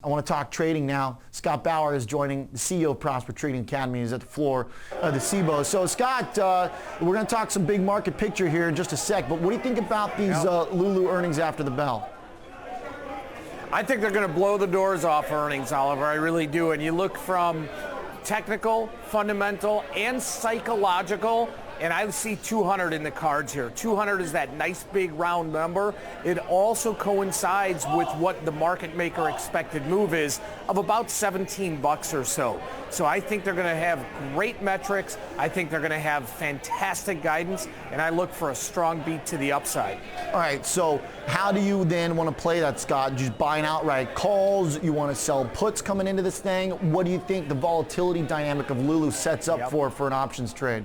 want to talk trading now. Scott Bauer is joining, the CEO of Prosper Trading Academy. He's at the floor of the CBOE. So, Scott, we're going to talk some big market picture here in just a sec, but what do you think about these LULU earnings after the bell? I think they're going to blow the doors off earnings, Oliver. I really do. And you look from technical, fundamental, and psychological, and I see 200 in the cards here. 200 is that nice big round number. It also coincides with what the market maker expected move is of about 17 bucks or so. So I think they're going to have great metrics. I think they're going to have fantastic guidance, and I look for a strong beat to the upside. All right, so how do you then want to play that, Scott? Just buying outright calls? You want to sell puts coming into this thing? What do you think the volatility dynamic of LULU sets up for an options trade?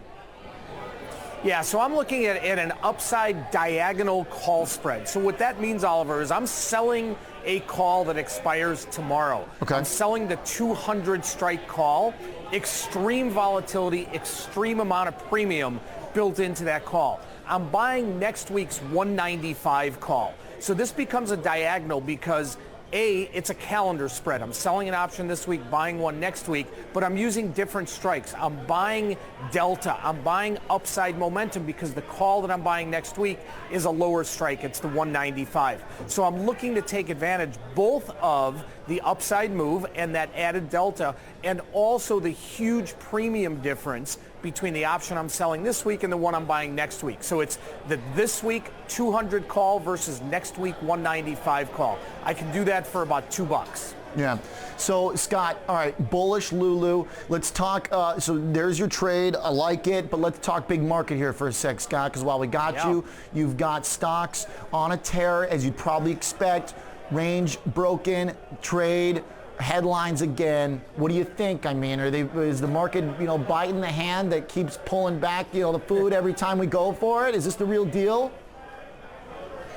Yeah, so I'm looking at an upside diagonal call spread. So what that means, Oliver, is I'm selling a call that expires tomorrow. Okay. I'm selling the 200 strike call. Extreme volatility, extreme amount of premium built into that call. I'm buying next week's 195 call. So this becomes a diagonal because it's a calendar spread. I'm selling an option this week, buying one next week, but I'm using different strikes. I'm buying delta. I'm buying upside momentum because the call that I'm buying next week is a lower strike. It's the 195. So I'm looking to take advantage both of the upside move and that added delta, and also the huge premium difference between the option I'm selling this week and the one I'm buying next week. So it's the this week 200 call versus next week 195 call. I can do that for about $2. Yeah. So, Scott, all right, bullish LULU. Let's talk, so there's your trade. I like it, but let's talk big market here for a sec, Scott, because while we got you, you've got stocks on a tear, as you'd probably expect. Range broken, trade, headlines again. What do you think? I mean, is the market, biting the hand that keeps pulling back, the food every time we go for it? Is this the real deal?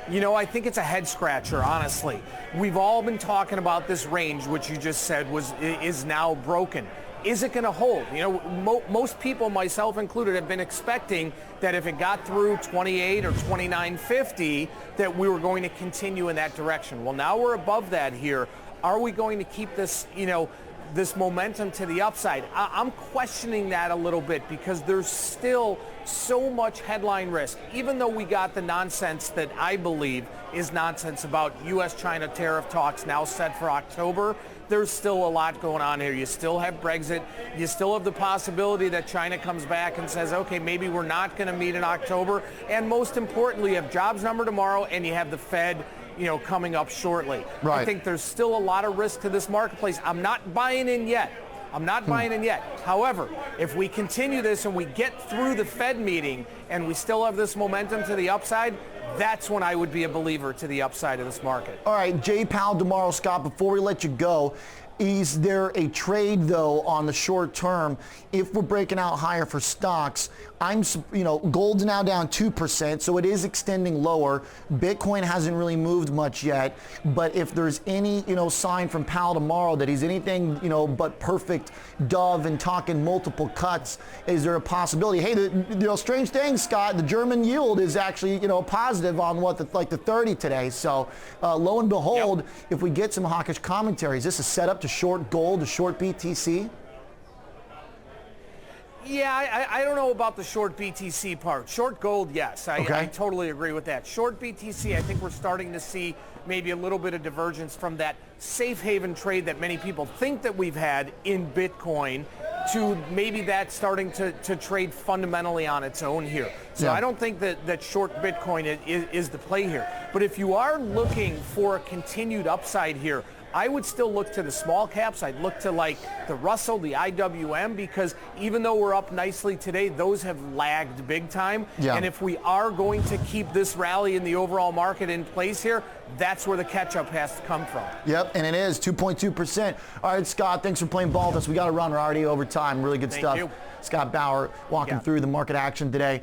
I think it's a head scratcher, honestly. We've all been talking about this range, which you just said is now broken. Is it going to hold? Most people, myself included, have been expecting that if it got through 28 or 29.50, that we were going to continue in that direction. Well, now we're above that here. Are we going to keep this, this momentum to the upside? I'm questioning that a little bit because there's still so much headline risk. Even though we got the nonsense that I believe is nonsense about U.S.-China tariff talks now set for October, there's still a lot going on here. You still have Brexit. You still have the possibility that China comes back and says, okay, maybe we're not going to meet in October. And most importantly, you have jobs number tomorrow and you have the Fed coming up shortly. Right. I think there's still a lot of risk to this marketplace. I'm not buying in yet. However, if we continue this and we get through the Fed meeting and we still have this momentum to the upside, that's when I would be a believer to the upside of this market. All right, Jay Powell tomorrow, Scott, before we let you go, is there a trade, though, on the short term? If we're breaking out higher for stocks, gold's now down 2%, so it is extending lower. Bitcoin hasn't really moved much yet, but if there's any, sign from Powell tomorrow that he's anything, but perfect dove and talking multiple cuts, is there a possibility? Hey, strange thing, Scott, the German yield is actually, positive on the 30 today. So lo and behold, if we get some hawkish commentary, is this a setup to short gold, to short BTC? Yeah, I don't know about the short BTC part. Short gold, yes. I totally agree with that. Short BTC, I think we're starting to see maybe a little bit of divergence from that safe haven trade that many people think that we've had in Bitcoin to maybe that starting to trade fundamentally on its own here. So I don't think that short Bitcoin is the play here. But if you are looking for a continued upside here, I would still look to the small caps. I'd look to like the Russell, the IWM, because even though we're up nicely today, those have lagged big time. Yeah. And if we are going to keep this rally in the overall market in place here, that's where the catch-up has to come from. Yep, and it is 2.2%. All right, Scott, thanks for playing ball with us. We got to run. We're already over time. Really good stuff. Thank you. Scott Bauer walking through the market action today.